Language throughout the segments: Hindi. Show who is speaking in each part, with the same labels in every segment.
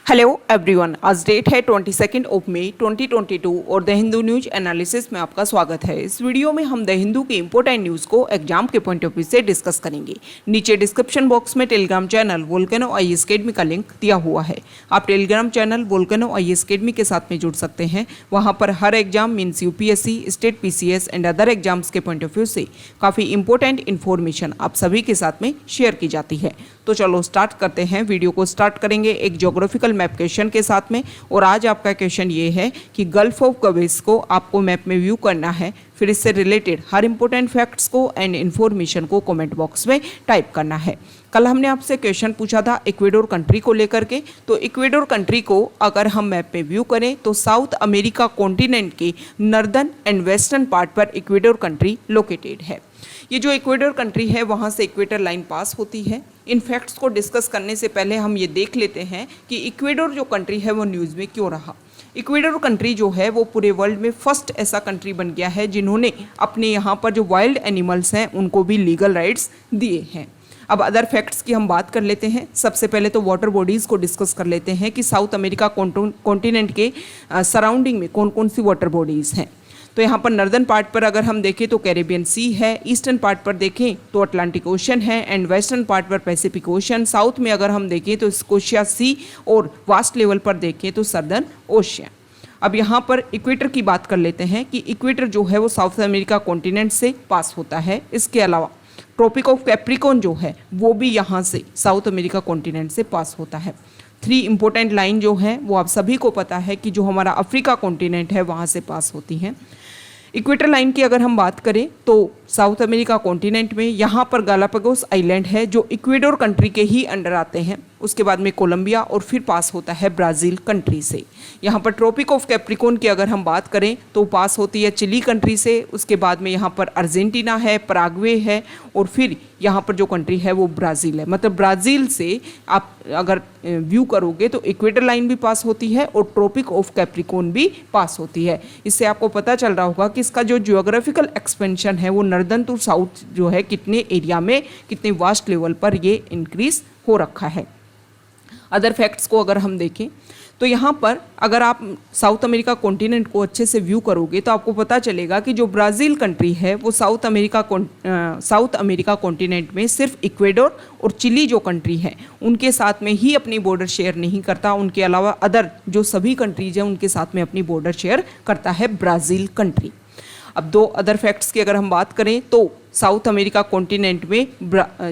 Speaker 1: हेलो एवरीवन, आज डेट है 22 मई 2022 और द हिंदू न्यूज एनालिसिस में आपका स्वागत है। इस वीडियो में हम द हिंदू के इंपॉर्टेंट न्यूज़ को एग्जाम के पॉइंट ऑफ व्यू से डिस्कस करेंगे। नीचे डिस्क्रिप्शन बॉक्स में Telegram channel Volcano IAS Academy का लिंक दिया हुआ है। आप Telegram channel Volcano IAS Academy के साथ में जुड़ सकते हैं। वहाँ पर हर exam means UPSC, state PCS and other exams के पॉइंट ऑफ व्यू से काफ़ी इंपॉर्टेंट इन्फॉर्मेशन आप सभी के साथ में शेयर की जाती है। तो चलो स्टार्ट करते हैं। वीडियो को स्टार्ट करेंगे एक ज्योग्राफिकल मैप क्वेश्चन के साथ में। और आज आपका क्वेश्चन ये है कि गल्फ ऑफ कवेस को आपको मैप में व्यू करना है, फिर इससे रिलेटेड हर इंपॉर्टेंट फैक्ट्स को एंड इन्फॉर्मेशन को कमेंट बॉक्स में टाइप करना है। कल हमने आपसे क्वेश्चन पूछा था इक्वेडोर कंट्री को लेकर के। तो इक्वेडोर कंट्री को अगर हम मैप में व्यू करें तो साउथ अमेरिका कॉन्टिनेंट के नॉर्दर्न एंड वेस्टर्न पार्ट पर इक्वेडोर कंट्री लोकेटेड है। ये जो इक्वेडोर कंट्री है वहाँ से इक्वेटर लाइन पास होती है। इन फैक्ट्स को डिस्कस करने से पहले हम ये देख लेते हैं कि इक्वेडोर जो कंट्री है वो न्यूज़ में क्यों रहा। इक्वेडोर कंट्री जो है वो पूरे वर्ल्ड में फर्स्ट ऐसा कंट्री बन गया है जिन्होंने अपने यहाँ पर जो वाइल्ड एनिमल्स हैं उनको भी लीगल राइट्स दिए हैं। अब अदर फैक्ट्स की हम बात कर लेते हैं। सबसे पहले तो वाटर बॉडीज़ को डिस्कस कर लेते हैं कि साउथ अमेरिका कॉन्टिनेंट के सराउंडिंग में कौन कौन सी वाटर बॉडीज़ हैं। तो यहाँ पर नॉर्दर्न पार्ट पर अगर हम देखें तो कैरेबियन सी है, ईस्टर्न पार्ट पर देखें तो अटलांटिक ओशन है एंड वेस्टर्न पार्ट पर पैसिफिक ओशन। साउथ में अगर हम देखें तो स्कोशिया सी और वास्ट लेवल पर देखें तो सर्दर्न ओशियन। अब यहाँ पर इक्वेटर की बात कर लेते हैं कि इक्वेटर जो है वो साउथ अमेरिका कॉन्टिनेंट से पास होता है। इसके अलावा ट्रॉपिक ऑफ कैप्रिकॉर्न जो है वो भी यहाँ से साउथ अमेरिका कॉन्टिनेंट से पास होता है। 3 इंपॉर्टेंट लाइन जो है वो आप सभी को पता है कि जो हमारा अफ्रीका कॉन्टिनेंट है वहाँ से पास होती हैं। इक्वेटर लाइन की अगर हम बात करें तो साउथ अमेरिका कॉन्टिनेंट में यहाँ पर गालापागोस आइलैंड है जो इक्वेडोर कंट्री के ही अंडर आते हैं। उसके बाद में कोलंबिया और फिर पास होता है ब्राज़ील कंट्री से। यहाँ पर ट्रॉपिक ऑफ कैप्रिकॉर्न की अगर हम बात करें तो पास होती है चिली कंट्री से। उसके बाद में यहाँ पर अर्जेंटीना है, पराग्वे है और फिर यहाँ पर जो कंट्री है वो ब्राज़ील है। मतलब ब्राज़ील से आप अगर व्यू करोगे तो इक्वेटर लाइन भी पास होती है और ट्रॉपिक ऑफ कैप्रिकॉर्न भी पास होती है। इससे आपको पता चल रहा होगा कि इसका जो जियोग्राफिकल एक्सपेंशन है वो नॉर्दर्न टू साउथ जो है कितने एरिया में कितने वास्ट लेवल पर ये इंक्रीज हो रखा है। अदर फैक्ट्स को अगर हम देखें तो यहाँ पर अगर आप साउथ अमेरिका कॉन्टिनेंट को अच्छे से व्यू करोगे तो आपको पता चलेगा कि जो ब्राज़ील कंट्री है वो साउथ अमेरिका कॉन्टिनेंट में सिर्फ इक्वेडोर और चिली जो कंट्री है उनके साथ में ही अपनी बॉर्डर शेयर नहीं करता। उनके अलावा अदर जो सभी कंट्रीज हैं उनके साथ में अपनी बॉर्डर शेयर करता है ब्राज़ील कंट्री। अब 2 अदर फैक्ट्स की अगर हम बात करें तो साउथ अमेरिका कॉन्टिनेंट में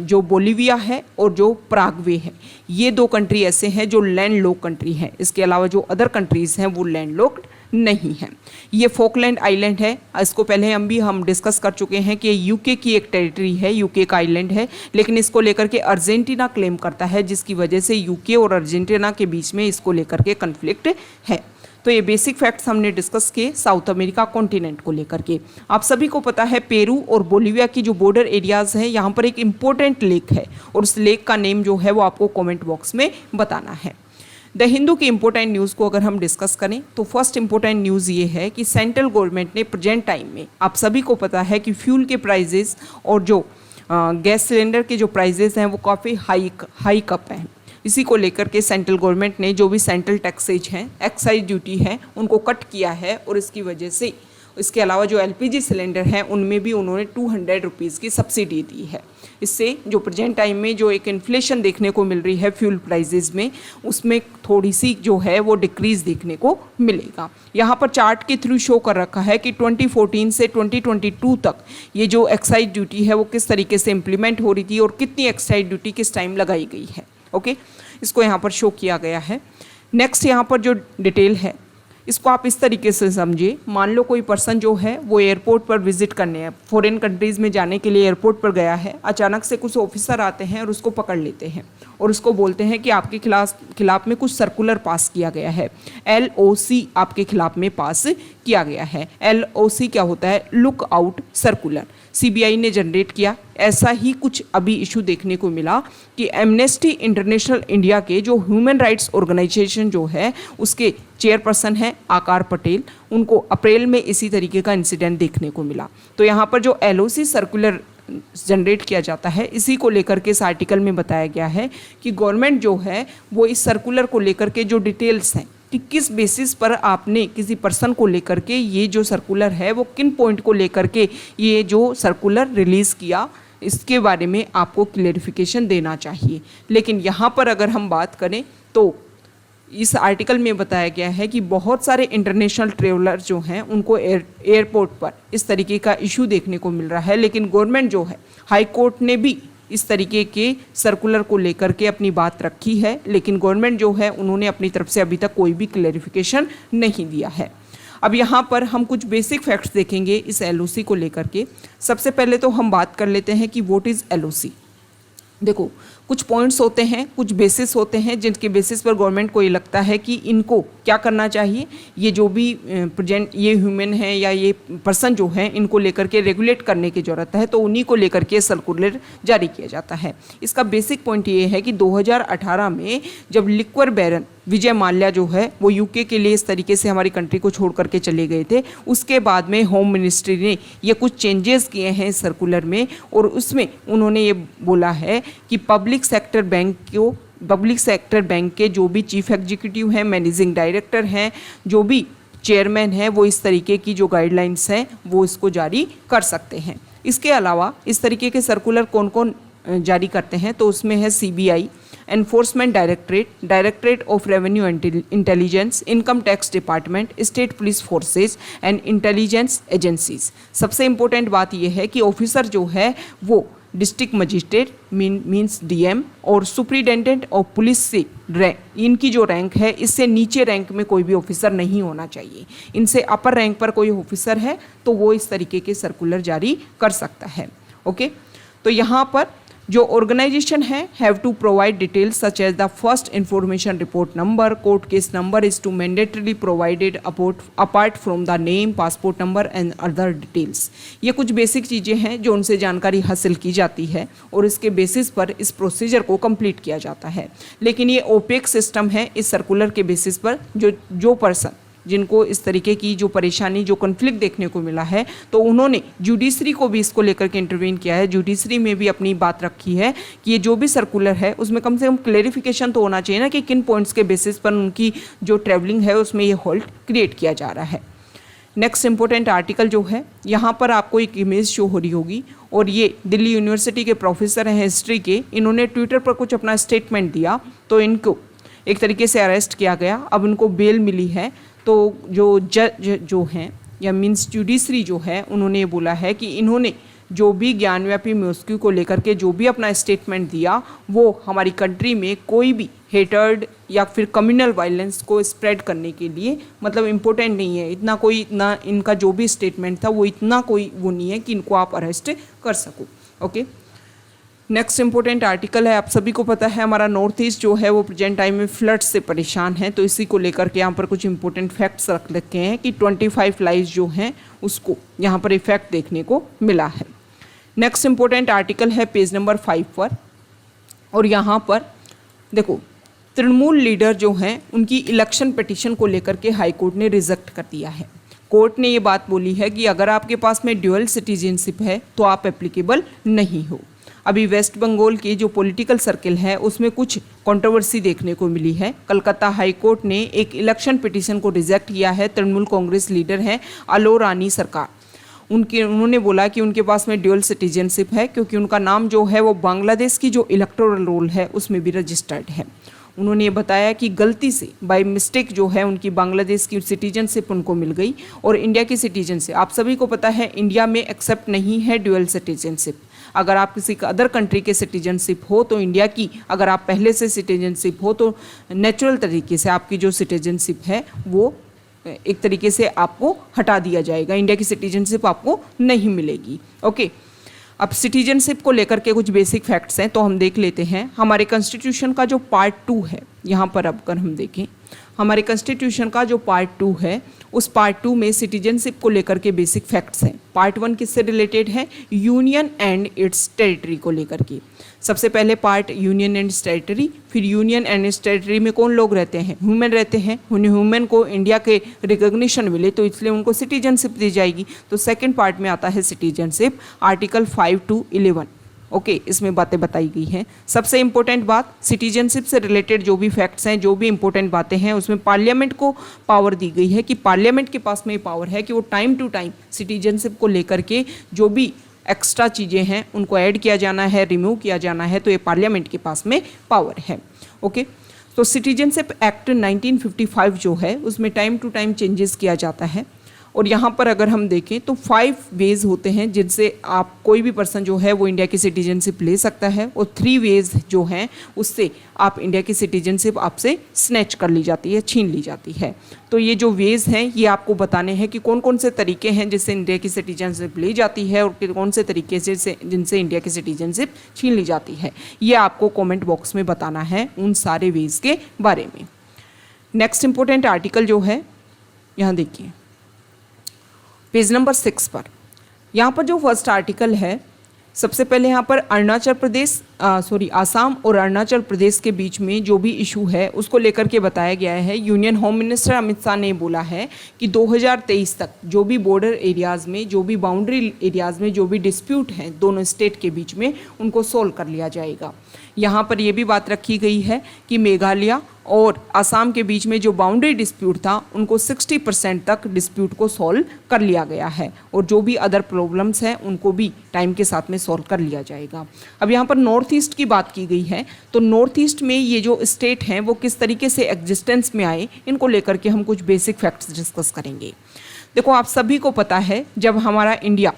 Speaker 1: जो बोलिविया है और जो पराग्वे है ये 2 कंट्री ऐसे हैं जो लैंड लॉक कंट्री हैं। इसके अलावा जो अदर कंट्रीज़ हैं वो लैंड लॉक्ड नहीं हैं। ये फोकलैंड आइलैंड है। इसको पहले हम डिस्कस कर चुके हैं कि यूके की एक टेरिटरी है, यूके का आइलैंड है, लेकिन इसको लेकर के अर्जेंटीना क्लेम करता है जिसकी वजह से यूके और अर्जेंटीना के बीच में इसको लेकर के कन्फ्लिक्ट है। तो ये बेसिक फैक्ट्स हमने डिस्कस किए साउथ अमेरिका कॉन्टिनेंट को लेकर के। आप सभी को पता है पेरू और बोलिविया की जो बॉर्डर एरियाज़ हैं यहाँ पर एक इम्पोर्टेंट लेक है और उस लेक का नेम जो है वो आपको कमेंट बॉक्स में बताना है। द हिंदू की इंपॉर्टेंट न्यूज़ को अगर हम डिस्कस करें तो फर्स्ट इंपॉर्टेंट न्यूज़ ये है कि सेंट्रल गवर्नमेंट ने प्रेजेंट टाइम में, आप सभी को पता है कि फ्यूल के प्राइजेस और जो गैस सिलेंडर के जो प्राइजेस हैं वो काफ़ी हाइक अप हैं। इसी को लेकर के सेंट्रल गवर्नमेंट ने जो भी सेंट्रल टैक्सेज हैं, एक्साइज ड्यूटी है, उनको कट किया है और इसकी वजह से इसके अलावा जो एलपीजी सिलेंडर हैं उनमें भी उन्होंने 200 रुपीज़ की सब्सिडी दी है। इससे जो प्रेजेंट टाइम में जो एक इन्फ्लेशन देखने को मिल रही है फ्यूल प्राइजेज में उसमें थोड़ी सी जो है वो डिक्रीज़ देखने को मिलेगा। यहाँ पर चार्ट के थ्रू शो कर रखा है कि 2014 से 2022 तक ये जो एक्साइज ड्यूटी है वो किस तरीके से इम्प्लीमेंट हो रही थी और कितनी एक्साइज ड्यूटी किस टाइम लगाई गई है। ओके, इसको यहाँ पर शो किया गया है। नेक्स्ट यहाँ पर जो डिटेल है इसको आप इस तरीके से समझिए। मान लो कोई पर्सन जो है वो एयरपोर्ट पर विजिट करने, फॉरेन कंट्रीज़ में जाने के लिए एयरपोर्ट पर गया है। अचानक से कुछ ऑफिसर आते हैं और उसको पकड़ लेते हैं और उसको बोलते हैं कि आपके खिलाफ में कुछ सर्कुलर पास किया गया है, LOC आपके खिलाफ में पास किया गया है। LOC क्या होता है? Look out circular. CBI ने जनरेट किया। ऐसा ही कुछ अभी इशू देखने को मिला कि एमनेस्टी इंटरनेशनल इंडिया के जो ह्यूमन राइट्स ऑर्गेनाइजेशन जो है उसके चेयरपर्सन हैं आकार पटेल, उनको अप्रैल में इसी तरीके का इंसिडेंट देखने को मिला। तो यहाँ पर जो LOC सर्कुलर जनरेट किया जाता है, इसी को लेकर के इस आर्टिकल में बताया गया है कि गवर्नमेंट जो है वो इस सर्कुलर को लेकर के जो डिटेल्स हैं कि किस बेसिस पर आपने किसी पर्सन को लेकर के ये जो सर्कुलर है वो किन पॉइंट को लेकर के ये जो सर्कुलर रिलीज़ किया, इसके बारे में आपको क्लेरिफिकेशन देना चाहिए। लेकिन यहाँ पर अगर हम बात करें तो इस आर्टिकल में बताया गया है कि बहुत सारे इंटरनेशनल ट्रेवलर जो हैं उनको एयरपोर्ट पर इस तरीके का इशू देखने को मिल रहा है, लेकिन गवर्नमेंट जो है, हाई कोर्ट ने भी इस तरीके के सर्कुलर को लेकर के अपनी बात रखी है, लेकिन गवर्नमेंट जो है उन्होंने अपनी तरफ से अभी तक कोई भी क्लेरिफिकेशन नहीं दिया है। अब यहाँ पर हम कुछ बेसिक फैक्ट्स देखेंगे इस एलओसी को लेकर के। सबसे पहले तो हम बात कर लेते हैं कि व्हाट इज़ एलओसी। देखो, कुछ पॉइंट्स होते हैं, कुछ बेसिस होते हैं जिनके बेसिस पर गवर्नमेंट को ये लगता है कि इनको क्या करना चाहिए, ये जो भी प्रेजेंट ये ह्यूमन है या ये पर्सन जो है इनको लेकर के रेगुलेट करने की ज़रूरत है, तो उन्हीं को लेकर के सर्कुलर जारी किया जाता है। इसका बेसिक पॉइंट ये है कि 2018 में जब लिक्वर बैरन विजय माल्या जो है वो यूके के लिए इस तरीके से हमारी कंट्री को छोड़ करके चले गए थे, उसके बाद में होम मिनिस्ट्री ने ये कुछ चेंजेस किए हैं इस सर्कुलर में, और उसमें उन्होंने ये बोला है कि पब्लिक सेक्टर बैंक के जो भी चीफ एग्जीक्यूटिव हैं, मैनेजिंग डायरेक्टर हैं, जो भी चेयरमैन हैं, वो इस तरीके की जो गाइडलाइंस हैं वो इसको जारी कर सकते हैं। इसके अलावा इस तरीके के सर्कुलर कौन कौन जारी करते हैं, तो उसमें है CBI, enforcement directorate, directorate of revenue intelligence, income tax department, state police forces and intelligence agencies. सबसे इम्पोर्टेंट बात यह है कि ऑफिसर जो है वो डिस्ट्रिक्ट मजिस्ट्रेट मीन्स DM और सुप्रिटेंडेंट ऑफ पुलिस से रैंक, इनकी जो रैंक है इससे नीचे रैंक में कोई भी ऑफिसर नहीं होना चाहिए। इनसे अपर रैंक पर कोई ऑफिसर है तो वो इस तरीके के सर्कुलर जारी कर सकता है। ओके, तो यहाँ पर जो ऑर्गेनाइजेशन है have to provide details such as the first information report number, court case number is to mandatorily provided apart from the name, passport number and other details. ये कुछ बेसिक चीज़ें हैं जो उनसे जानकारी हासिल की जाती है और इसके बेसिस पर इस प्रोसीजर को कंप्लीट किया जाता है। लेकिन ये ओपेक सिस्टम है, इस सर्कुलर के बेसिस पर जो पर्सन जिनको इस तरीके की जो परेशानी, जो कॉन्फ्लिक्ट देखने को मिला है, तो उन्होंने जुडिशरी को भी इसको लेकर के इंटरवीन किया है। जुडिशरी में भी अपनी बात रखी है कि ये जो भी सर्कुलर है उसमें कम से कम क्लेरिफिकेशन तो होना चाहिए ना कि किन पॉइंट्स के बेसिस पर उनकी जो ट्रैवलिंग है उसमें ये हॉल्ट क्रिएट किया जा रहा है। नेक्स्ट इंपॉर्टेंट आर्टिकल जो है, यहाँ पर आपको एक इमेज शो हो रही होगी और ये दिल्ली यूनिवर्सिटी के प्रोफेसर हैं हिस्ट्री के, इन्होंने ट्विटर पर कुछ अपना स्टेटमेंट दिया तो इनको एक तरीके से अरेस्ट किया गया। अब इनको बेल मिली है, तो जो जज जो हैं या मीन्स जुडिशरी जो है उन्होंने ये बोला है कि इन्होंने जो भी ज्ञानव्यापी मॉस्क्यू को लेकर के जो भी अपना स्टेटमेंट दिया वो हमारी कंट्री में कोई भी हेटर्ड या फिर कम्युनल वायलेंस को स्प्रेड करने के लिए मतलब इम्पोर्टेंट नहीं है। इतना इनका जो भी स्टेटमेंट था वो इतना कोई वो नहीं है कि इनको आप अरेस्ट कर सको। ओके, नेक्स्ट इंपॉर्टेंट आर्टिकल है, आप सभी को पता है हमारा नॉर्थ ईस्ट जो है वो प्रेजेंट टाइम में फ्लड से परेशान है, तो इसी को लेकर के यहाँ पर कुछ इंपॉर्टेंट फैक्ट्स रख रखे हैं कि 25 लाइव्स जो हैं उसको यहाँ पर इफेक्ट देखने को मिला है। नेक्स्ट इंपॉर्टेंट आर्टिकल है पेज नंबर 5 पर, और यहाँ पर देखो तृणमूल लीडर जो हैं उनकी इलेक्शन पिटीशन को लेकर के हाई कोर्ट ने रिजेक्ट कर दिया है। कोर्ट ने ये बात बोली है कि अगर आपके पास में ड्यूअल सिटीजनशिप है तो आप एप्लीकेबल नहीं हो। अभी वेस्ट बंगाल की जो पॉलिटिकल सर्किल है उसमें कुछ कंट्रोवर्सी देखने को मिली है। कलकत्ता हाई कोर्ट ने एक इलेक्शन पिटीशन को रिजेक्ट किया है। तृणमूल कांग्रेस लीडर हैं आलो रानी सरकार, उन्होंने बोला कि उनके पास में ड्यूअल सिटीजनशिप है क्योंकि उनका नाम जो है वो बांग्लादेश की जो इलेक्टोरल रोल है उसमें भी रजिस्टर्ड है। उन्होंने ये बताया कि गलती से बाय मिस्टेक जो है उनकी बांग्लादेश की सिटीजनशिप उनको मिल गई और इंडिया की सिटीजनशिप, आप सभी को पता है इंडिया में एक्सेप्ट नहीं है ड्यूअल सिटीजनशिप। अगर आप किसी अदर कंट्री के सिटीजनशिप हो तो इंडिया की, अगर आप पहले से सिटीजनशिप हो तो नेचुरल तरीके से आपकी जो सिटीजनशिप है वो एक तरीके से आपको हटा दिया जाएगा, इंडिया की सिटीजनशिप आपको नहीं मिलेगी। ओके, अब सिटीजनशिप को लेकर के कुछ बेसिक फैक्ट्स हैं तो हम देख लेते हैं। हमारे कॉन्स्टिट्यूशन का जो पार्ट 2 है यहाँ पर अब अगर हम देखें हमारे कॉन्स्टिट्यूशन का जो पार्ट 2 है उस पार्ट 2 में सिटीजनशिप को लेकर के बेसिक फैक्ट्स हैं। पार्ट 1 किससे रिलेटेड है? यूनियन एंड इट्स टेरिटरी को लेकर के। सबसे पहले part union and it's territory, फिर यूनियन एंड इट्स टेरिटरी में कौन लोग रहते हैं? ह्यूमन रहते हैं। ह्यूमन को इंडिया के रिकॉग्निशन मिले तो इसलिए उनको सिटीजनशिप दी जाएगी। तो सेकेंड पार्ट में आता है सिटीजनशिप, आर्टिकल 5 to 11। ओके, इसमें बातें बताई गई हैं। सबसे इंपॉर्टेंट बात, सिटीजनशिप से रिलेटेड जो भी फैक्ट्स हैं, जो भी इंपॉर्टेंट बातें हैं, उसमें पार्लियामेंट को पावर दी गई है कि पार्लियामेंट के पास में पावर है कि वो टाइम टू टाइम सिटीजनशिप को लेकर के जो भी एक्स्ट्रा चीज़ें हैं उनको ऐड किया जाना है, रिमूव किया जाना है, तो ये पार्लियामेंट के पास में पावर है। ओके, तो सिटीजनशिप एक्ट 1955 जो है उसमें टाइम टू टाइम चेंजेस किया जाता है। और यहाँ पर अगर हम देखें तो 5 वेज होते हैं जिनसे आप कोई भी पर्सन जो है वो इंडिया की सिटीजनशिप ले सकता है, और 3 वेज जो हैं उससे आप इंडिया की सिटीजनशिप आपसे स्नैच कर ली जाती है, छीन ली जाती है। तो ये जो वेज हैं ये आपको बताने हैं कि कौन कौन से तरीके हैं जिससे इंडिया की सिटीजनशिप ली जाती है और कौन से तरीके से जिनसे इंडिया की सिटीजनशिप छीन ली जाती है। ये आपको कॉमेंट बॉक्स में बताना है उन सारे वेज के बारे में। नेक्स्ट इंपॉर्टेंट आर्टिकल जो है, यहाँ देखिए पेज नंबर 6 पर, यहाँ पर जो फर्स्ट आर्टिकल है, सबसे पहले यहाँ पर आसाम और अरुणाचल प्रदेश के बीच में जो भी इशू है उसको लेकर के बताया गया है। Union home minister Amit Shah ने बोला है कि 2023 तक जो भी बॉर्डर एरियाज़ में, जो भी बाउंड्री एरियाज़ में जो भी डिस्प्यूट हैं दोनों स्टेट के बीच में, उनको सोल्व कर लिया जाएगा। यहाँ पर यह भी बात रखी गई है कि मेघालय और असम के बीच में जो बाउंड्री डिस्प्यूट था उनको 60% तक डिस्प्यूट को सॉल्व कर लिया गया है, और जो भी अदर प्रॉब्लम्स हैं उनको भी टाइम के साथ में सॉल्व कर लिया जाएगा। अब यहाँ पर नॉर्थ ईस्ट की बात की गई है, तो नॉर्थ ईस्ट में ये जो स्टेट हैं वो किस तरीके से एग्जिस्टेंस में आए, इनको लेकर के हम कुछ बेसिक फैक्ट्स डिस्कस करेंगे। देखो, आप सभी को पता है जब हमारा इंडिया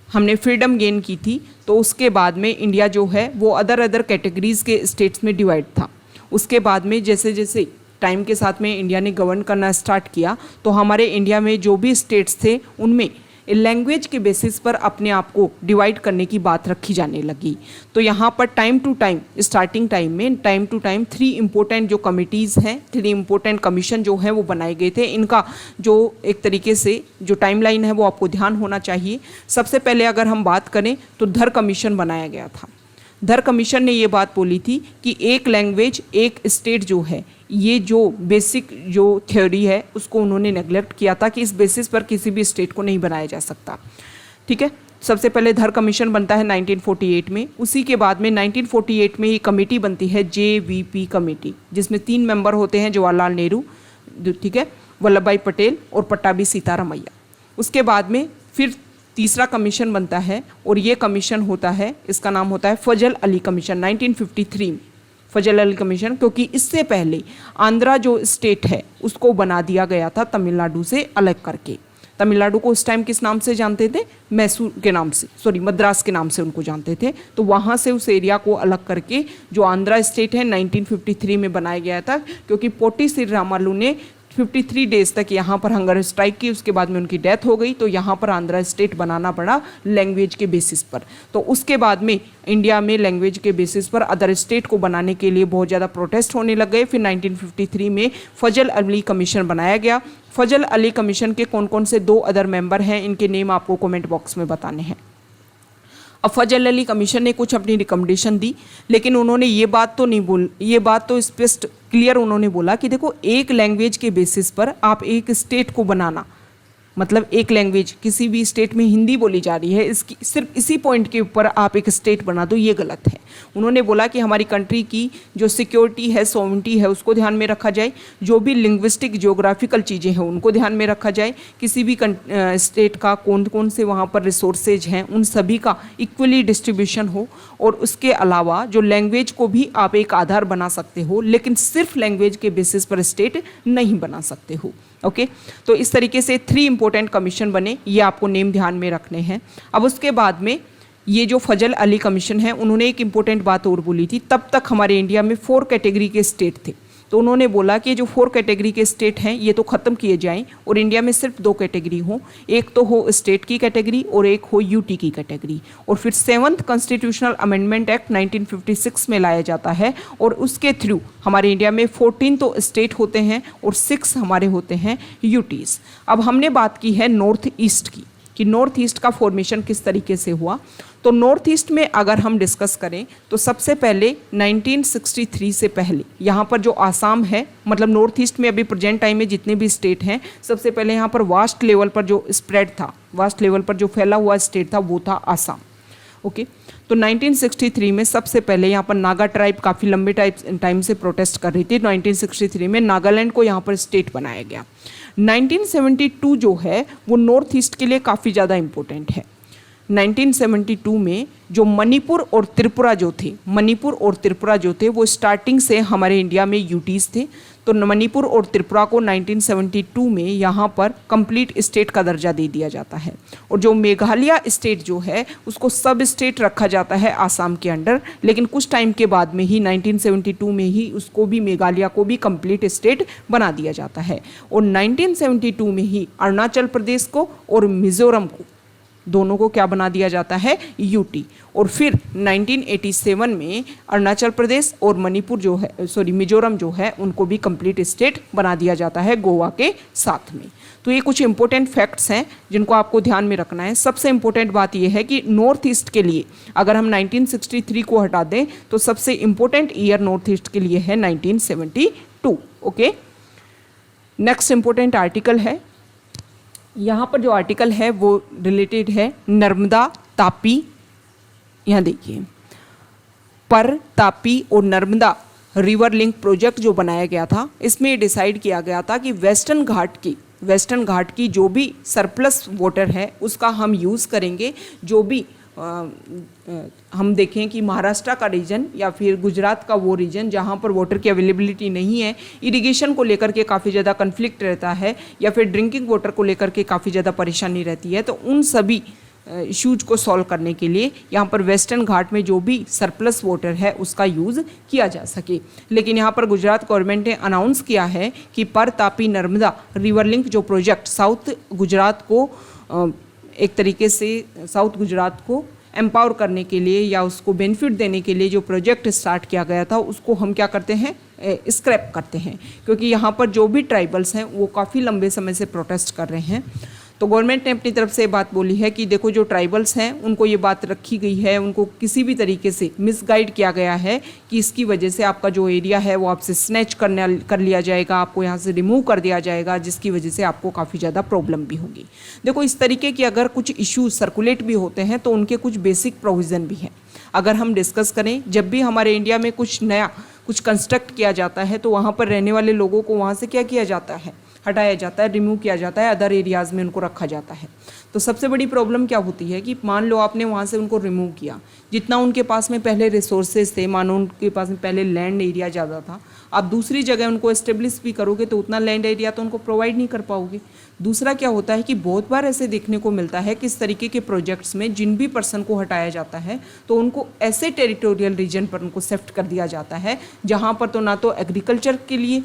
Speaker 1: हमने फ्रीडम गेन की थी तो उसके बाद में इंडिया जो है वो अदर कैटेगरीज़ के स्टेट्स में डिवाइड था। उसके बाद में जैसे जैसे टाइम के साथ में इंडिया ने गवर्न करना स्टार्ट किया तो हमारे इंडिया में जो भी स्टेट्स थे उनमें लैंग्वेज के बेसिस पर अपने आप को डिवाइड करने की बात रखी जाने लगी। तो यहाँ पर time to time, starting time में टाइम टू टाइम 3 इम्पोर्टेंट जो कमिटीज़ हैं, 3 इम्पोर्टेंट कमीशन जो हैं वो बनाए गए थे। इनका जो एक तरीके से जो टाइमलाइन है वो आपको ध्यान होना चाहिए। सबसे पहले अगर हम बात करें तो धर कमीशन बनाया गया था। धर कमीशन ने ये बात बोली थी कि एक लैंग्वेज एक स्टेट जो है, ये जो बेसिक जो थ्योरी है उसको उन्होंने नेगलेक्ट किया था कि इस बेसिस पर किसी भी स्टेट को नहीं बनाया जा सकता। ठीक है, सबसे पहले धर कमीशन बनता है 1948 में। उसी के बाद में 1948 में ये कमेटी बनती है JVP कमेटी, जिसमें 3 मेंबर होते हैं, जवाहरलाल नेहरू, ठीक है, वल्लभ भाई पटेल और पट्टाभी सीतारामैया। उसके बाद में फिर तीसरा कमीशन बनता है और ये कमीशन होता है, इसका नाम होता है फजल अली कमीशन 1953 में। फजल अली कमीशन, क्योंकि इससे पहले आंध्रा जो स्टेट है उसको बना दिया गया था तमिलनाडु से अलग करके। तमिलनाडु को उस टाइम किस नाम से जानते थे? मैसूर के नाम से, मद्रास के नाम से उनको जानते थे। तो वहाँ से उस एरिया को अलग करके जो आंध्रा स्टेट है 1953 में बनाया गया था, क्योंकि पोटी श्रीरामुलु ने 53 डेज तक यहाँ पर हंगर स्ट्राइक की, उसके बाद में उनकी डेथ हो गई। तो यहाँ पर आंध्रा स्टेट बनाना पड़ा लैंग्वेज के बेसिस पर। तो उसके बाद में इंडिया में लैंग्वेज के बेसिस पर अदर स्टेट को बनाने के लिए बहुत ज़्यादा प्रोटेस्ट होने लग गए। फिर 1953 में फजल अली कमीशन बनाया गया। फजल अली कमीशन के कौन कौन से 2 अदर मेंबर हैं, इनके नेम आपको कमेंट बॉक्स में बताने हैं। अब फजल अली कमीशन ने कुछ अपनी रिकमेंडेशन दी, लेकिन उन्होंने ये बात तो स्पष्ट क्लियर उन्होंने बोला कि देखो, एक लैंग्वेज के बेसिस पर आप एक स्टेट को बनाना, मतलब एक लैंग्वेज, किसी भी स्टेट में हिंदी बोली जा रही है, इसकी सिर्फ इसी पॉइंट के ऊपर आप एक स्टेट बना दो, ये गलत है। उन्होंने बोला कि हमारी कंट्री की जो सिक्योरिटी है, सॉवरेनिटी है, उसको ध्यान में रखा जाए। जो भी लिंग्विस्टिक ज्योग्राफिकल चीज़ें हैं उनको ध्यान में रखा जाए। किसी भी स्टेट का कौन कौन से वहाँ पर रिसोर्सेज हैं उन सभी का इक्वली डिस्ट्रीब्यूशन हो। और उसके अलावा जो लैंग्वेज को भी आप एक आधार बना सकते हो, लेकिन सिर्फ लैंग्वेज के बेसिस पर स्टेट नहीं बना सकते हो। ओके, तो इस तरीके से 3 इंपॉर्टेंट कमीशन बने, ये आपको नेम ध्यान में रखने हैं। अब उसके बाद में ये जो फजल अली कमीशन है, उन्होंने एक इंपॉर्टेंट बात और बोली थी। तब तक हमारे इंडिया में 4 कैटेगरी के स्टेट थे। तो उन्होंने बोला कि जो 4 कैटेगरी के स्टेट हैं ये तो ख़त्म किए जाएं और इंडिया में सिर्फ 2 कैटेगरी हो, एक तो हो स्टेट की कैटेगरी और एक हो यूटी की कैटेगरी। और फिर 7th कॉन्स्टिट्यूशनल अमेंडमेंट एक्ट 1956 में लाया जाता है और उसके थ्रू हमारे इंडिया में 14 तो स्टेट होते हैं और 6 हमारे होते हैं यूटीज़। अब हमने बात की है नॉर्थ ईस्ट की कि नॉर्थ ईस्ट का फॉर्मेशन किस तरीके से हुआ। तो नॉर्थ ईस्ट में अगर हम डिस्कस करें तो सबसे पहले 1963 से पहले यहाँ पर जो आसाम है, मतलब नॉर्थ ईस्ट में अभी प्रेजेंट टाइम में जितने भी स्टेट हैं, सबसे पहले यहाँ पर वास्ट लेवल पर जो स्प्रेड था, वास्ट लेवल पर जो फैला हुआ स्टेट था वो था आसाम। ओके, तो 1963 में सबसे पहले यहाँ पर नागा ट्राइब काफ़ी लंबे टाइम से प्रोटेस्ट कर रही थी। 1963 में नागालैंड को यहाँ पर स्टेट बनाया गया। 1972 जो है वो नॉर्थ ईस्ट के लिए काफ़ी ज़्यादा इम्पोर्टेंट है। 1972 में जो मणिपुर और त्रिपुरा जो थे वो स्टार्टिंग से हमारे इंडिया में यूटीज़ थे। तो मणिपुर और त्रिपुरा को 1972 में यहाँ पर कंप्लीट स्टेट का दर्जा दे दिया जाता है और जो मेघालय स्टेट जो है उसको सब स्टेट रखा जाता है आसाम के अंडर, लेकिन कुछ टाइम के बाद में ही 1972 में ही उसको भी, मेघालय को भी कंप्लीट स्टेट बना दिया जाता है। और 1972 में ही अरुणाचल प्रदेश को और मिजोरम को, दोनों को क्या बना दिया जाता है, यूटी। और फिर 1987 में अरुणाचल प्रदेश और मिजोरम जो है उनको भी कंप्लीट स्टेट बना दिया जाता है गोवा के साथ में। तो ये कुछ इंपॉर्टेंट फैक्ट्स हैं जिनको आपको ध्यान में रखना है। सबसे इंपॉर्टेंट बात यह है कि नॉर्थ ईस्ट के लिए अगर हम 1963 को हटा दें तो सबसे इंपॉर्टेंट ईयर नॉर्थ ईस्ट के लिए है 1972। ओके, नेक्स्ट इंपॉर्टेंट आर्टिकल है, यहाँ पर जो आर्टिकल है वो रिलेटेड है नर्मदा तापी। यहाँ देखिए, पर तापी और नर्मदा रिवर लिंक प्रोजेक्ट जो बनाया गया था, इसमें डिसाइड किया गया था कि वेस्टर्न घाट की जो भी सरप्लस वाटर है उसका हम यूज़ करेंगे। जो भी हम देखें कि महाराष्ट्र का रीजन या फिर गुजरात का वो रीजन जहाँ पर वाटर की अवेलेबिलिटी नहीं है, इरिगेशन को लेकर के काफ़ी ज़्यादा कन्फ्लिक्ट रहता है या फिर ड्रिंकिंग वाटर को लेकर के काफ़ी ज़्यादा परेशानी रहती है, तो उन सभी इश्यूज को सॉल्व करने के लिए यहाँ पर वेस्टर्न घाट में जो भी सरप्लस वाटर है उसका यूज़ किया जा सके। लेकिन यहाँ पर गुजरात गवर्नमेंट ने अनाउंस किया है कि पर तापी नर्मदा रिवर लिंक जो प्रोजेक्ट साउथ गुजरात को एक तरीके से साउथ गुजरात को एम्पावर करने के लिए या उसको बेनिफिट देने के लिए जो प्रोजेक्ट स्टार्ट किया गया था उसको हम क्या करते हैं, स्क्रैप करते हैं, क्योंकि यहाँ पर जो भी ट्राइबल्स हैं वो काफ़ी लंबे समय से प्रोटेस्ट कर रहे हैं। तो गवर्नमेंट ने अपनी तरफ से बात बोली है कि देखो जो ट्राइबल्स हैं उनको ये बात रखी गई है, उनको किसी भी तरीके से मिसगाइड किया गया है कि इसकी वजह से आपका जो एरिया है वो आपसे स्नैच कर लिया जाएगा, आपको यहाँ से रिमूव कर दिया जाएगा, जिसकी वजह से आपको काफ़ी ज़्यादा प्रॉब्लम भी होगी। देखो इस तरीके की अगर कुछ इश्यूज सर्कुलेट भी होते हैं तो उनके कुछ बेसिक प्रोविज़न भी हैं। अगर हम डिस्कस करें, जब भी हमारे इंडिया में कुछ नया कुछ कंस्ट्रक्ट किया जाता है तो वहाँ पर रहने वाले लोगों को वहाँ से क्या किया जाता है, हटाया जाता है, रिमूव किया जाता है, अदर एरियाज़ में उनको रखा जाता है। तो सबसे बड़ी प्रॉब्लम क्या होती है कि मान लो आपने वहाँ से उनको रिमूव किया, जितना उनके पास में पहले रिसोर्सेज थे, मानो उनके पास में पहले लैंड एरिया ज़्यादा था, आप दूसरी जगह उनको एस्टेब्लिश भी करोगे तो उतना लैंड एरिया तो उनको प्रोवाइड नहीं कर पाओगे। दूसरा क्या होता है कि बहुत बार ऐसे देखने को मिलता है कि इस तरीके के प्रोजेक्ट्स में जिन भी पर्सन को हटाया जाता है तो उनको ऐसे टेरिटोरियल रीजन पर उनको शिफ्ट कर दिया जाता है जहाँ पर तो ना तो एग्रीकल्चर के लिए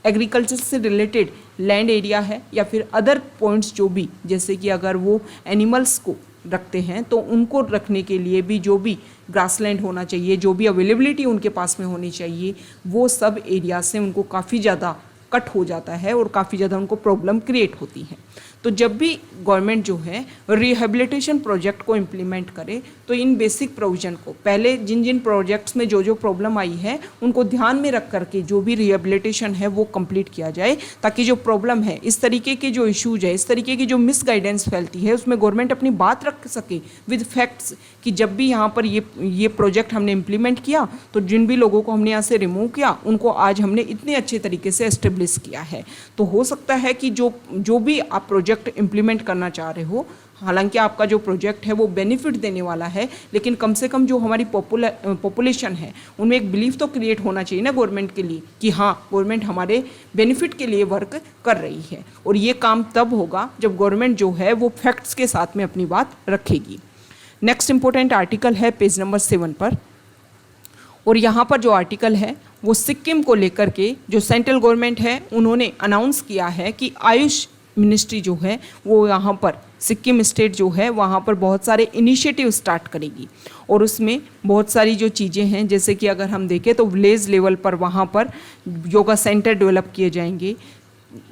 Speaker 1: एग्रीकल्चर से रिलेटेड लैंड एरिया है या फिर अदर पॉइंट्स जो भी, जैसे कि अगर वो एनिमल्स को रखते हैं तो उनको रखने के लिए भी जो भी ग्रासलैंड होना चाहिए, जो भी अवेलेबिलिटी उनके पास में होनी चाहिए, वो सब एरिया से उनको काफ़ी ज़्यादा कट हो जाता है और काफ़ी ज़्यादा उनको प्रॉब्लम क्रिएट होती है। तो जब भी गवर्नमेंट जो है रिहेबिलिटेशन प्रोजेक्ट को इम्प्लीमेंट करे तो इन बेसिक प्रोविजन को पहले जिन जिन प्रोजेक्ट्स में जो जो प्रॉब्लम आई है उनको ध्यान में रख करके जो भी रिहेबिलिटेशन है वो कंप्लीट किया जाए, ताकि जो प्रॉब्लम है, इस तरीके के जो इश्यूज है, इस तरीके की जो मिसगाइडेंस फैलती है उसमें गवर्नमेंट अपनी बात रख सके विद फैक्ट्स कि जब भी यहाँ पर ये प्रोजेक्ट हमने इम्प्लीमेंट किया तो जिन भी लोगों को हमने यहाँ से रिमूव किया उनको आज हमने इतने अच्छे तरीके से एस्टेब्लिश किया है। तो हो सकता है कि जो भी आप प्रोजेक्ट इम्प्लीमेंट करना चाह रहे हो, हालांकि आपका जो प्रोजेक्ट है वो बेनिफिट देने वाला है, लेकिन कम से कम जो हमारी पॉपुलेशन है उनमें एक बिलीफ तो क्रिएट होना चाहिए ना गवर्नमेंट के लिए कि हाँ गवर्नमेंट हमारे बेनिफिट के लिए वर्क कर रही है। और ये काम तब होगा जब गवर्नमेंट जो है वो फैक्ट्स के साथ में अपनी बात रखेगी। नेक्स्ट इंपॉर्टेंट आर्टिकल है पेज नंबर 7 पर, और यहाँ पर जो आर्टिकल है वो सिक्किम को लेकर के जो सेंट्रल गवर्नमेंट है उन्होंने अनाउंस किया है कि आयुष मिनिस्ट्री जो है वो यहाँ पर सिक्किम स्टेट जो है वहाँ पर बहुत सारे इनिशिएटिव स्टार्ट करेगी और उसमें बहुत सारी जो चीज़ें हैं, जैसे कि अगर हम देखें तो विलेज लेवल पर वहाँ पर योगा सेंटर डेवलप किए जाएंगे।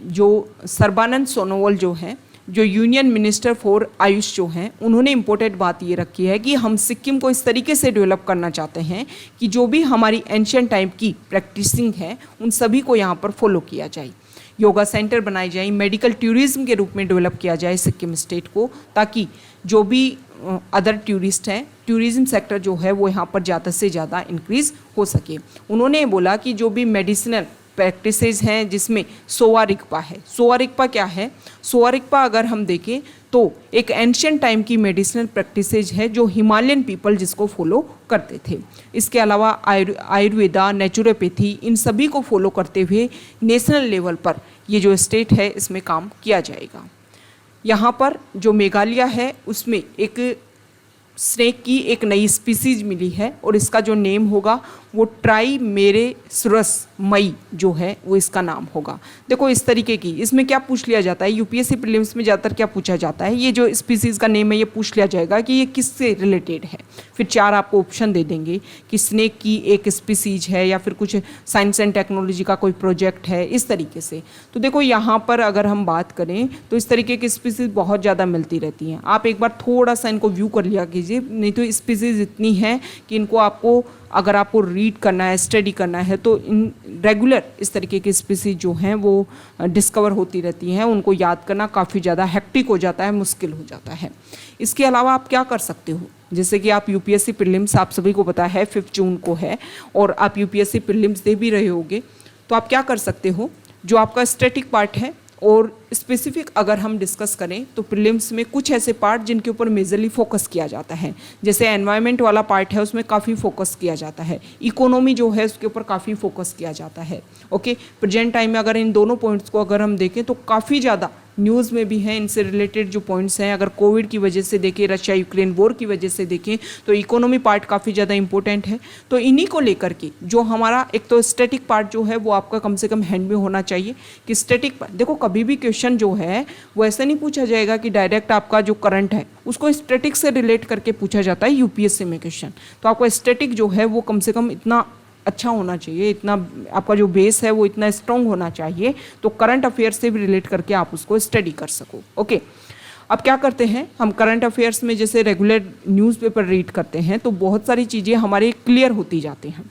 Speaker 1: जो सर्बानंद सोनोवाल जो है, जो यूनियन मिनिस्टर फॉर आयुष जो हैं, उन्होंने इम्पोर्टेंट बात ये रखी है कि हम सिक्किम को इस तरीके से डेवलप करना चाहते हैं कि जो भी हमारी एंशिएंट टाइम की प्रैक्टिसिंग है उन सभी को यहाँ पर फॉलो किया जाए। योगा सेंटर बनाए जाए, मेडिकल टूरिज्म के रूप में डेवलप किया जाए सिक्किम स्टेट को, ताकि जो भी अदर टूरिस्ट हैं, टूरिज्म सेक्टर जो है वो यहाँ पर ज़्यादा से ज़्यादा इंक्रीज़ हो सके। उन्होंने बोला कि जो भी मेडिसिनल प्रैक्टिसेस हैं जिसमें सोवा रिगपा है। सोवा रिगपा क्या है? सोवा रिगपा अगर हम देखें तो एक एंशिएंट टाइम की मेडिसिनल प्रैक्टिसेज है जो हिमालयन पीपल जिसको फॉलो करते थे। इसके अलावा आयुर्वेदा, नेचुरोपैथी, इन सभी को फॉलो करते हुए नेशनल लेवल पर ये जो स्टेट है इसमें काम किया जाएगा। यहाँ पर जो मेघालय है उसमें एक स्नेक की एक नई स्पीसीज मिली है और इसका जो नेम होगा वो ट्राइमेरेसुरस मई जो है वो इसका नाम होगा। देखो इस तरीके की, इसमें क्या पूछ लिया जाता है, यूपीएससी प्रीलिम्स में ज़्यादातर क्या पूछा जाता है, ये जो स्पीसीज़ का नेम है ये पूछ लिया जाएगा कि ये किससे रिलेटेड है। फिर 4 आपको ऑप्शन दे देंगे कि स्नेक की एक स्पीसीज है या फिर कुछ साइंस एंड टेक्नोलॉजी का कोई प्रोजेक्ट है, इस तरीके से। तो देखो यहाँ पर अगर हम बात करें तो इस तरीके की स्पीसीज बहुत ज़्यादा मिलती रहती हैं। आप एक बार थोड़ा सा इनको व्यू कर लिया कीजिए, नहीं तो स्पीसीज इतनी हैं कि इनको आपको अगर आपको रीड करना है, स्टडी करना है तो इन रेगुलर इस तरीके की स्पीसीज जो हैं वो डिस्कवर होती रहती हैं। उनको याद करना काफ़ी ज़्यादा हेक्टिक हो जाता है, मुश्किल हो जाता है। इसके अलावा आप क्या कर सकते हो, जैसे कि आप यूपीएससी प्रीलिम्स आप सभी को पता है 5 जून को है और आप यूपीएससी प्रीलिम्स दे भी रहे होगे, तो आप क्या कर सकते हो, जो आपका स्टैटिक पार्ट है और स्पेसिफिक अगर हम डिस्कस करें तो प्रीलिम्स में कुछ ऐसे पार्ट जिनके ऊपर मेजरली फोकस किया जाता है, जैसे एनवायरनमेंट वाला पार्ट है उसमें काफ़ी फोकस किया जाता है, इकोनॉमी जो है उसके ऊपर काफ़ी फोकस किया जाता है। ओके, प्रेजेंट टाइम में अगर इन दोनों पॉइंट्स को अगर हम देखें तो काफ़ी ज़्यादा न्यूज़ में भी हैं इनसे रिलेटेड जो पॉइंट्स हैं। अगर कोविड की वजह से देखें, रशिया यूक्रेन वॉर की वजह से देखें तो इकोनॉमी पार्ट काफ़ी ज़्यादा इंपॉर्टेंट है। तो इन्हीं को लेकर के जो हमारा एक तो स्टैटिक पार्ट जो है वो आपका कम से कम हैंड में होना चाहिए कि स्टैटिक पार्ट, देखो कभी भी क्वेश्चन जो है वो ऐसा नहीं पूछा जाएगा कि डायरेक्ट आपका जो करंट है उसको स्टैटिक से रिलेट करके पूछा जाता है यूपीएससी में क्वेश्चन। तो आपका स्टैटिक जो है वो कम से कम इतना अच्छा होना चाहिए, इतना आपका जो बेस है वो इतना स्ट्रॉन्ग होना चाहिए तो करंट अफेयर से भी रिलेट करके आप उसको स्टडी कर सको। ओके, अब क्या करते हैं हम, करंट अफेयर्स में जैसे रेगुलर न्यूज़पेपर रीड करते हैं तो बहुत सारी चीज़ें हमारे क्लियर होती जाती हैं,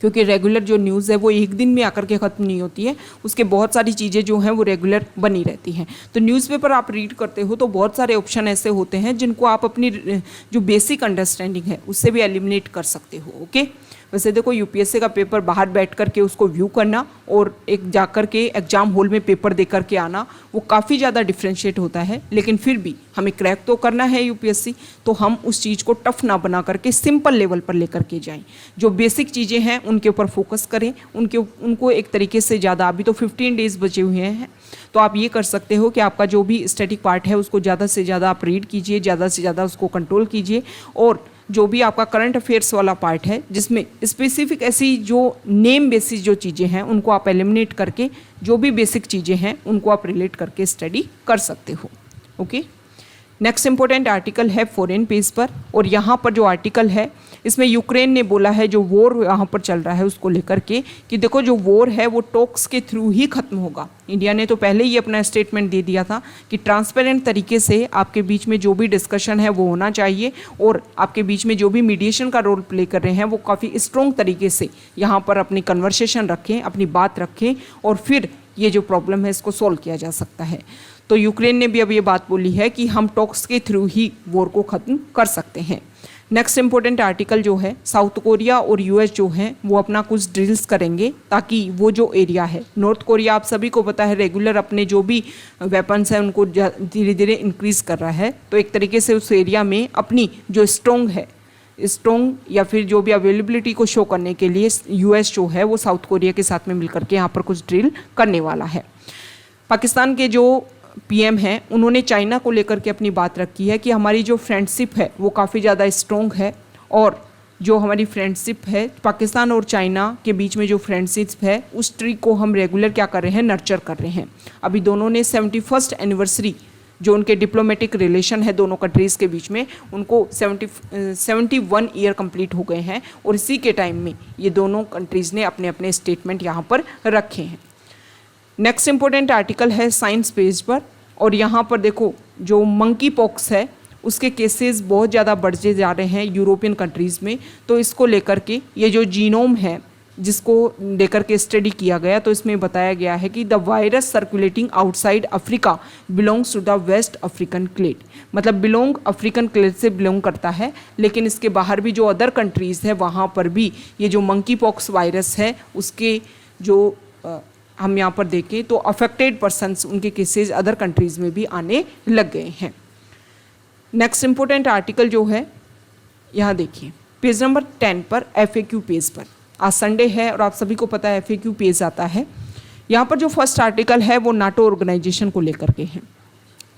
Speaker 1: क्योंकि रेगुलर जो न्यूज़ है वो एक दिन में आकर के ख़त्म नहीं होती है, उसके बहुत सारी चीज़ें जो हैं वो रेगुलर बनी रहती हैं। तो न्यूज़पेपर आप रीड करते हो तो बहुत सारे ऑप्शन ऐसे होते हैं जिनको आप अपनी जो बेसिक अंडरस्टैंडिंग है उससे भी एलिमिनेट कर सकते हो। ओके, वैसे देखो यूपीएससी का पेपर बाहर बैठ कर के उसको व्यू करना और एक जाकर के एग्जाम हॉल में पेपर दे कर के आना वो काफ़ी ज़्यादा डिफ्रेंशिएट होता है, लेकिन फिर भी हमें क्रैक तो करना है यूपीएससी, तो हम उस चीज़ को टफ ना बना करके सिंपल लेवल पर लेकर के जाएं। जो बेसिक चीज़ें हैं उनके ऊपर फोकस करें, उनको एक तरीके से ज़्यादा, अभी तो 15 डेज़ बचे हुए हैं तो आप ये कर सकते हो कि आपका जो भी स्टैटिक पार्ट है उसको ज़्यादा से ज़्यादा आप रीड कीजिए, ज़्यादा से ज़्यादा उसको कंट्रोल कीजिए और जो भी आपका करंट अफेयर्स वाला पार्ट है जिसमें स्पेसिफिक ऐसी जो नेम बेसिस जो चीज़ें हैं उनको आप एलिमिनेट करके जो भी बेसिक चीज़ें हैं उनको आप रिलेट करके स्टडी कर सकते हो। ओके, नेक्स्ट इंपॉर्टेंट आर्टिकल है फॉरेन पेज पर और यहाँ पर जो आर्टिकल है इसमें यूक्रेन ने बोला है जो वॉर यहाँ पर चल रहा है उसको लेकर के कि देखो जो वॉर है वो टॉक्स के थ्रू ही ख़त्म होगा। इंडिया ने तो पहले ही अपना स्टेटमेंट दे दिया था कि ट्रांसपेरेंट तरीके से आपके बीच में जो भी डिस्कशन है वो होना चाहिए और आपके बीच में जो भी मीडिएशन का रोल प्ले कर रहे हैं वो काफ़ी स्ट्रॉन्ग तरीके से यहाँ पर अपनी कन्वर्सेशन रखें, अपनी बात रखें और फिर ये जो प्रॉब्लम है इसको सॉल्व किया जा सकता है। तो यूक्रेन ने भी अब ये बात बोली है कि हम टॉक्स के थ्रू ही वॉर को ख़त्म कर सकते हैं। नेक्स्ट इंपॉर्टेंट आर्टिकल जो है, साउथ कोरिया और यूएस जो हैं वो अपना कुछ ड्रिल्स करेंगे ताकि वो जो एरिया है, नॉर्थ कोरिया आप सभी को पता है रेगुलर अपने जो भी वेपन्स हैं उनको धीरे धीरे इंक्रीज़ कर रहा है, तो एक तरीके से उस एरिया में अपनी जो स्ट्रॉन्ग या फिर जो भी अवेलेबिलिटी को शो करने के लिए यूएस जो है वो साउथ कोरिया के साथ में मिलकर के यहाँ पर कुछ ड्रिल करने वाला है। पाकिस्तान के जो पीएम हैं उन्होंने चाइना को लेकर के अपनी बात रखी है कि हमारी जो फ्रेंडशिप है वो काफ़ी ज़्यादा स्ट्रॉन्ग है और जो हमारी फ्रेंडशिप है पाकिस्तान और चाइना के बीच में, जो फ्रेंडशिप है उस ट्री को हम रेगुलर क्या कर रहे हैं, नर्चर कर रहे हैं। अभी दोनों ने 71st एनिवर्सरी, जो उनके डिप्लोमेटिक रिलेशन है दोनों कंट्रीज़ के बीच में, उनको 71 ईयर कंप्लीट हो गए हैं और इसी के टाइम में ये दोनों कंट्रीज़ ने अपने अपने स्टेटमेंट यहाँ पर रखे हैं। नेक्स्ट इंपॉर्टेंट आर्टिकल है साइंस पेज पर, और यहाँ पर देखो जो मंकी पॉक्स है उसके केसेस बहुत ज़्यादा बढ़ते जा रहे हैं यूरोपियन कंट्रीज़ में। तो इसको लेकर के ये जो जीनोम है जिसको लेकर के स्टडी किया गया, तो इसमें बताया गया है कि the virus circulating outside Africa belongs to the West African clade, मतलब बिलोंग अफ्रीकन क्लेड से बिलोंग करता है, लेकिन इसके बाहर भी जो अदर कंट्रीज़ है वहाँ पर भी ये जो मंकी पॉक्स वायरस है उसके जो हम यहाँ पर देखें तो अफेक्टेड पर्सनस, उनके केसेस अदर कंट्रीज़ में भी आने लग गए हैं। नेक्स्ट इंपॉर्टेंट आर्टिकल जो है यहाँ देखिए पेज नंबर 10 पर, FAQ पेज पर। आज संडे है और आप सभी को पता है FAQ पेज आता है। यहाँ पर जो फर्स्ट आर्टिकल है वो नाटो ऑर्गेनाइजेशन को लेकर के है।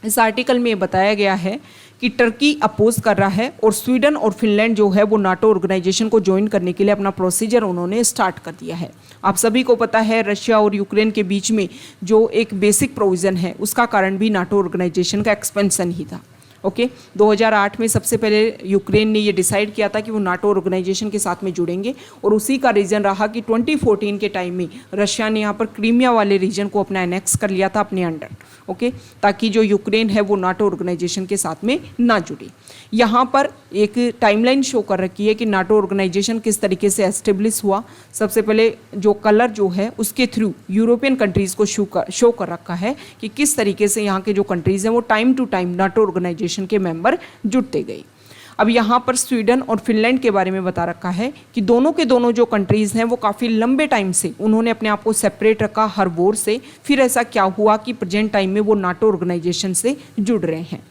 Speaker 1: इस आर्टिकल में बताया गया है कि टर्की अपोज कर रहा है और स्वीडन और फिनलैंड जो है वो नाटो ऑर्गेनाइजेशन को ज्वाइन करने के लिए अपना प्रोसीजर उन्होंने स्टार्ट कर दिया है। आप सभी को पता है रशिया और यूक्रेन के बीच में जो एक बेसिक प्रोविज़न है उसका कारण भी नाटो ऑर्गेनाइजेशन का एक्सपेंशन ही था। ओके 2008 में सबसे पहले यूक्रेन ने ये डिसाइड किया था कि वो नाटो ऑर्गेनाइजेशन के साथ में जुड़ेंगे, और उसी का रीज़न रहा कि 2014 के टाइम में रशिया ने यहाँ पर क्रीमिया वाले रीजन को अपना एनेक्स कर लिया था अपने अंडर। ओके ताकि जो यूक्रेन है वो नाटो ऑर्गेनाइजेशन के साथ में ना जुड़े। यहाँ पर एक टाइमलाइन शो कर रखी है कि नाटो ऑर्गेनाइजेशन किस तरीके से एस्टेब्लिश हुआ। सबसे पहले जो कलर जो है उसके थ्रू यूरोपियन कंट्रीज़ को शो कर रखा है कि किस तरीके से यहाँ के जो कंट्रीज़ हैं वो time to time NATO organisation के मेंबर जुड़ते गए। अब यहाँ पर स्वीडन और फिनलैंड के बारे में बता रखा है कि दोनों के दोनों जो कंट्रीज़ हैं वो काफ़ी लंबे टाइम से उन्होंने अपने आप को सेपरेट रखा हर वॉर से। फिर ऐसा क्या हुआ कि प्रेजेंट टाइम में वो नाटो ऑर्गेनाइजेशन से जुड़ रहे हैं।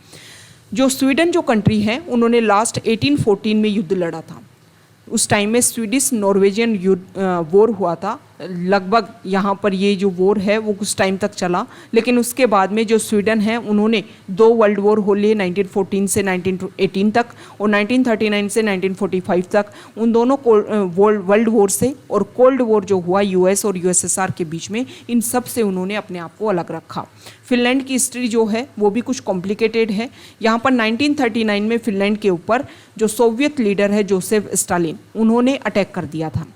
Speaker 1: जो स्वीडन जो कंट्री है उन्होंने लास्ट 1814 में युद्ध लड़ा था। उस टाइम में स्वीडिश नॉर्वेजियन वॉर हुआ था। लगभग यहाँ पर ये जो वॉर है वो कुछ टाइम तक चला, लेकिन उसके बाद में जो स्वीडन है उन्होंने 2 वर्ल्ड वॉर हो लिए 1914 से 1918 तक और 1939 से 1945 तक। उन दोनों वर्ल्ड वॉर से और कोल्ड वॉर जो हुआ US और USSR के बीच में, इन सब से उन्होंने अपने आप को अलग रखा। फिनलैंड की हिस्ट्री जो है वो भी कुछ कॉम्प्लिकेटेड है। यहाँ पर 1939 में फिनलैंड के ऊपर जो सोवियत लीडर है जोसेफ स्टालिन, उन्होंने अटैक कर दिया था।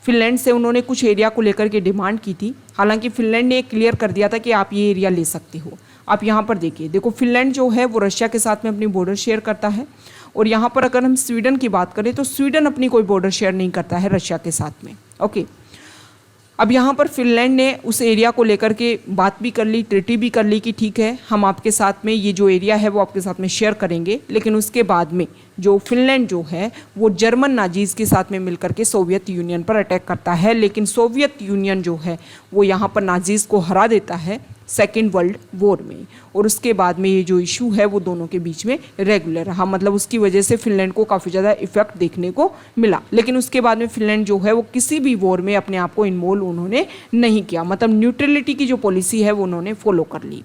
Speaker 1: फिनलैंड से उन्होंने कुछ एरिया को लेकर के डिमांड की थी। हालांकि फिनलैंड ने क्लियर कर दिया था कि आप ये एरिया ले सकते हो। आप यहाँ पर देखिए, देखो फिनलैंड जो है वो रशिया के साथ में अपनी बॉर्डर शेयर करता है, और यहाँ पर अगर हम स्वीडन की बात करें तो स्वीडन अपनी कोई बॉर्डर शेयर नहीं करता है रशिया के साथ में। ओके अब यहाँ पर फिनलैंड ने उस एरिया को लेकर के बात भी कर ली, ट्रीटी भी कर ली कि ठीक है हम आपके साथ में ये जो एरिया है वो आपके साथ में शेयर करेंगे। लेकिन उसके बाद में जो फिनलैंड जो है वो जर्मन नाजीज़ के साथ में मिलकर के सोवियत यूनियन पर अटैक करता है, लेकिन सोवियत यूनियन जो है वो यहाँ पर नाजीज़ को हरा देता है सेकेंड वर्ल्ड वॉर में। और उसके बाद में ये जो इशू है वो दोनों के बीच में रेगुलर रहा, मतलब उसकी वजह से फिनलैंड को काफ़ी ज़्यादा इफेक्ट देखने को मिला। लेकिन उसके बाद में फिनलैंड जो है वो किसी भी वॉर में अपने आप को इन्वॉल्व उन्होंने नहीं किया, मतलब न्यूट्रलिटी की जो पॉलिसी है वो उन्होंने फॉलो कर ली।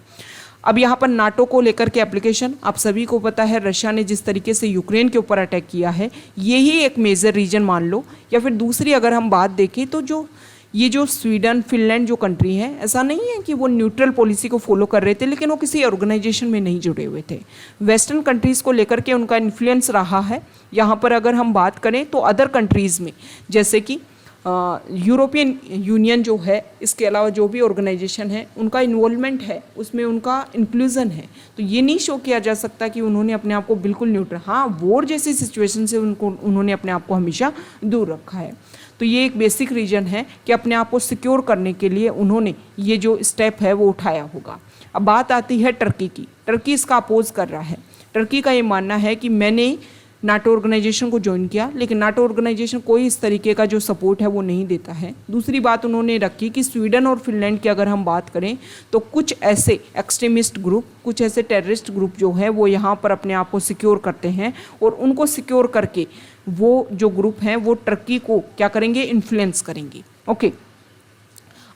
Speaker 1: अब यहाँ पर नाटो को लेकर के एप्लीकेशन, आप सभी को पता है रशिया ने जिस तरीके से यूक्रेन के ऊपर अटैक किया है, यही एक मेजर रीजन मान लो। या फिर दूसरी अगर हम बात देखें तो ये जो स्वीडन फिनलैंड जो कंट्री है, ऐसा नहीं है कि वो न्यूट्रल पॉलिसी को फॉलो कर रहे थे, लेकिन वो किसी ऑर्गेनाइजेशन में नहीं जुड़े हुए थे। वेस्टर्न कंट्रीज़ को लेकर के उनका इन्फ्लुएंस रहा है। यहाँ पर अगर हम बात करें तो अदर कंट्रीज़ में जैसे कि यूरोपियन यूनियन जो है, इसके अलावा जो भी ऑर्गेनाइजेशन है उनका इन्वॉल्वमेंट है, उसमें उनका इंक्लूजन है। तो ये नहीं शो किया जा सकता कि उन्होंने अपने आप को बिल्कुल न्यूट्रल, हाँ वॉर जैसी सिचुएशन से उन्होंने अपने आप को हमेशा दूर रखा है। तो ये एक बेसिक रीजन है कि अपने आप को सिक्योर करने के लिए उन्होंने ये जो स्टेप है वो उठाया होगा। अब बात आती है टर्की की। टर्की इसका अपोज कर रहा है। टर्की का ये मानना है कि मैंने नाटो ऑर्गेनाइजेशन को ज्वाइन किया, लेकिन नाटो ऑर्गेनाइजेशन कोई इस तरीके का जो सपोर्ट है वो नहीं देता है। दूसरी बात उन्होंने रखी कि स्वीडन और फिनलैंड की अगर हम बात करें तो कुछ ऐसे एक्सट्रीमिस्ट ग्रुप, कुछ ऐसे टेररिस्ट ग्रुप जो है वो यहाँ पर अपने आप को सिक्योर करते हैं, और उनको सिक्योर करके वो जो ग्रुप हैं वो टर्की को क्या करेंगे, इन्फ्लुएंस करेंगे। ओके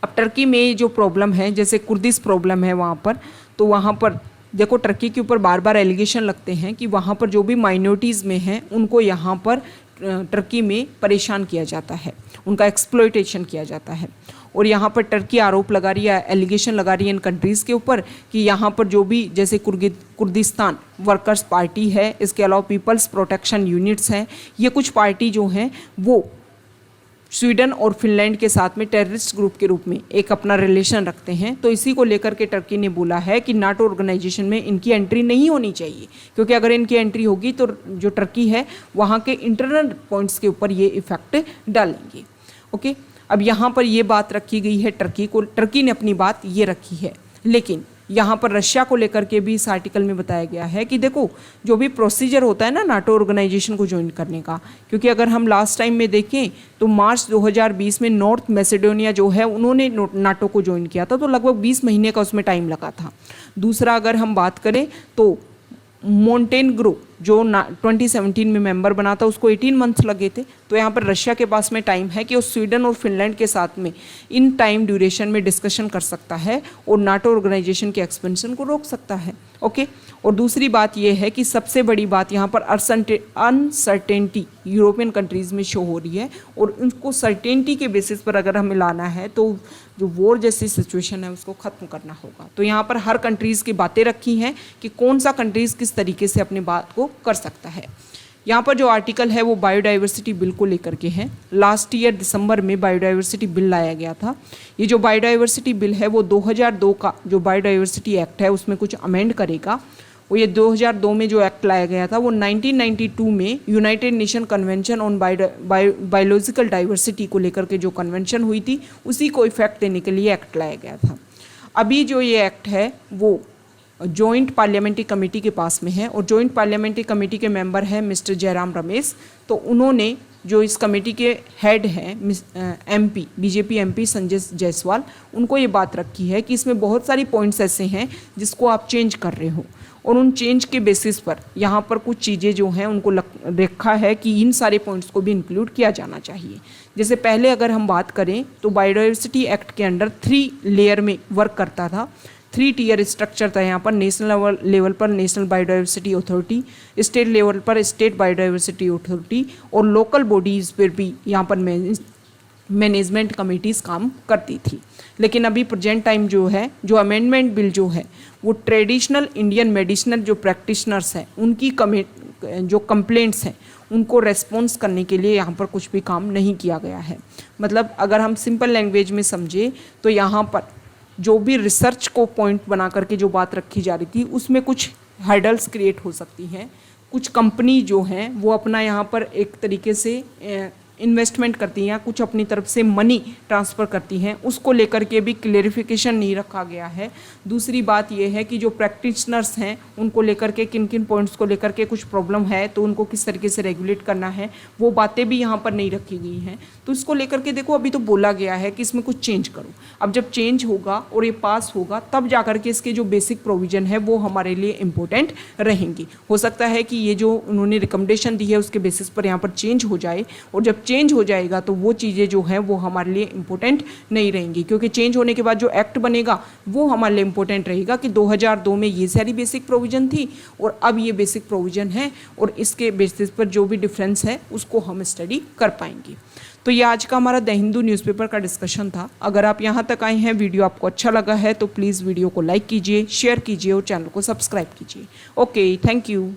Speaker 1: अब टर्की में जो प्रॉब्लम है, जैसे कुर्दिश प्रॉब्लम है वहाँ पर, तो वहाँ पर देखो टर्की के ऊपर बार बार एलिगेशन लगते हैं कि वहाँ पर जो भी माइनॉरिटीज़ में हैं उनको यहाँ पर टर्की में परेशान किया जाता है, उनका एक्सप्लॉयटेशन किया जाता है। और यहाँ पर टर्की आरोप लगा रही है, एलिगेशन लगा रही है इन कंट्रीज़ के ऊपर कि यहाँ पर जो भी जैसे कुर्दिस्तान वर्कर्स पार्टी है, इसके अलावा पीपल्स प्रोटेक्शन यूनिट्स हैं, ये कुछ पार्टी जो हैं वो स्वीडन और फिनलैंड के साथ में टेररिस्ट ग्रुप के रूप में एक अपना रिलेशन रखते हैं। तो इसी को लेकर के टर्की ने बोला है कि नाटो ऑर्गेनाइजेशन में इनकी एंट्री नहीं होनी चाहिए, क्योंकि अगर इनकी एंट्री होगी तो जो टर्की है वहाँ के इंटरनल पॉइंट्स के ऊपर ये इफेक्ट डालेंगे। ओके, अब यहाँ पर ये बात रखी गई है टर्की ने अपनी बात ये रखी है। लेकिन यहाँ पर रशिया को लेकर के भी इस आर्टिकल में बताया गया है कि देखो जो भी प्रोसीजर होता है ना नाटो ऑर्गेनाइजेशन को ज्वाइन करने का, क्योंकि अगर हम लास्ट टाइम में देखें तो मार्च 2020 में नॉर्थ मैसेडोनिया जो है उन्होंने नाटो को ज्वाइन किया था, तो लगभग 20 महीने का उसमें टाइम लगा था। दूसरा अगर हम बात करें तो मोंटेनेग्रो जो 2017 में मेंबर बना था उसको 18 मंथ्स लगे थे। तो यहाँ पर रशिया के पास में टाइम है कि वो स्वीडन और फिनलैंड के साथ में इन टाइम ड्यूरेशन में डिस्कशन कर सकता है और नाटो ऑर्गेनाइजेशन के एक्सपेंशन को रोक सकता है। ओके, और दूसरी बात यह है कि सबसे बड़ी बात यहाँ पर अनसर्टेनिटी यूरोपियन कंट्रीज़ में शो हो रही है, और उनको सर्टेनिटी के बेसिस पर अगर हमें लाना है तो जो वॉर जैसी सिचुएशन है उसको ख़त्म करना होगा। तो यहाँ पर हर कंट्रीज़ की बातें रखी हैं कि कौन सा कंट्रीज़ किस तरीके से अपनी बात को कर सकता है। यहाँ पर जो आर्टिकल है वो बायोडाइवर्सिटी बिल को लेकर के है। लास्ट ईयर दिसंबर में बायोडाइवर्सिटी बिल लाया गया था। ये जो बायोडाइवर्सिटी बिल है वो 2002 का जो बायोडाइवर्सिटी एक्ट है उसमें कुछ अमेंड करेगा। वो ये 2002 में जो एक्ट लाया गया था वो 1992 में United nation convention on biological diversity को लेकर के जो कन्वेंशन हुई थी उसी को इफेक्ट देने के लिए एक्ट लाया गया था। अभी जो ये एक्ट है वो जॉइंट पार्लियामेंट्री कमेटी के पास में है, और जॉइंट पार्लियामेंट्री कमेटी के मेंबर हैं मिस्टर जयराम रमेश। तो उन्होंने जो इस कमेटी के हेड हैं MP BJP MP Sanjay Jaiswal, उनको ये बात रखी है कि इसमें बहुत सारी पॉइंट्स ऐसे हैं जिसको आप चेंज कर रहे हो, और उन चेंज के बेसिस पर यहाँ पर कुछ चीज़ें जो हैं उनको रखा है कि इन सारे पॉइंट्स को भी इंक्लूड किया जाना चाहिए। जैसे पहले अगर हम बात करें तो बायोडाइवर्सिटी एक्ट के अंडर 3 लेयर में वर्क करता था, 3 टियर स्ट्रक्चर था। यहाँ पर नेशनल लेवल पर national biodiversity authority, state level पर स्टेट बायोडाइवर्सिटी अथॉरिटी, और लोकल बॉडीज़ पर भी यहाँ पर मैनेजमेंट कमेटीज़ काम करती थी। लेकिन अभी प्रेजेंट टाइम जो है जो अमेंडमेंट बिल जो है वो ट्रेडिशनल इंडियन मेडिसिनल जो प्रैक्टिशनर्स हैं उनकी जो कंप्लेंट्स हैं उनको रेस्पॉन्स करने के लिए यहाँ पर कुछ भी काम नहीं किया गया है। मतलब अगर हम सिंपल लैंग्वेज में समझें तो यहाँ पर जो भी रिसर्च को पॉइंट बना करके जो बात रखी जा रही थी उसमें कुछ हर्डल्स क्रिएट हो सकती हैं। कुछ कंपनी जो हैं वो अपना यहाँ पर एक तरीके से इन्वेस्टमेंट करती हैं, कुछ अपनी तरफ से मनी ट्रांसफ़र करती हैं, उसको लेकर के भी क्लेरिफिकेशन नहीं रखा गया है। दूसरी बात यह है कि जो प्रैक्टिशनर्स हैं उनको लेकर के किन किन पॉइंट्स को लेकर के कुछ प्रॉब्लम है तो उनको किस तरीके से रेगुलेट करना है वो बातें भी यहाँ पर नहीं रखी गई हैं। तो इसको लेकर के देखो अभी तो बोला गया है कि इसमें कुछ चेंज करो। अब जब चेंज होगा और ये पास होगा तब जा कर के इसके जो बेसिक प्रोविज़न है वो हमारे लिए इम्पोर्टेंट रहेंगी। हो सकता है कि ये जो उन्होंने रिकमेंडेशन दी है उसके बेसिस पर यहाँ पर चेंज हो जाए, और जब चेंज हो जाएगा तो वो चीज़ें जो हैं वो हमारे लिए इम्पोर्टेंट नहीं रहेंगी, क्योंकि चेंज होने के बाद जो एक्ट बनेगा वो हमारे लिए इम्पोर्टेंट रहेगा कि 2002 में ये सारी बेसिक प्रोविज़न थी और अब ये बेसिक प्रोविज़न है, और इसके बेसिस पर जो भी डिफरेंस है उसको हम स्टडी कर पाएंगे। तो ये आज का हमारा द हिंदू न्यूज़पेपर का डिस्कशन था। अगर आप यहाँ तक आए हैं, वीडियो आपको अच्छा लगा है तो प्लीज़ वीडियो को लाइक कीजिए, शेयर कीजिए और चैनल को सब्सक्राइब कीजिए। Okay, thank you.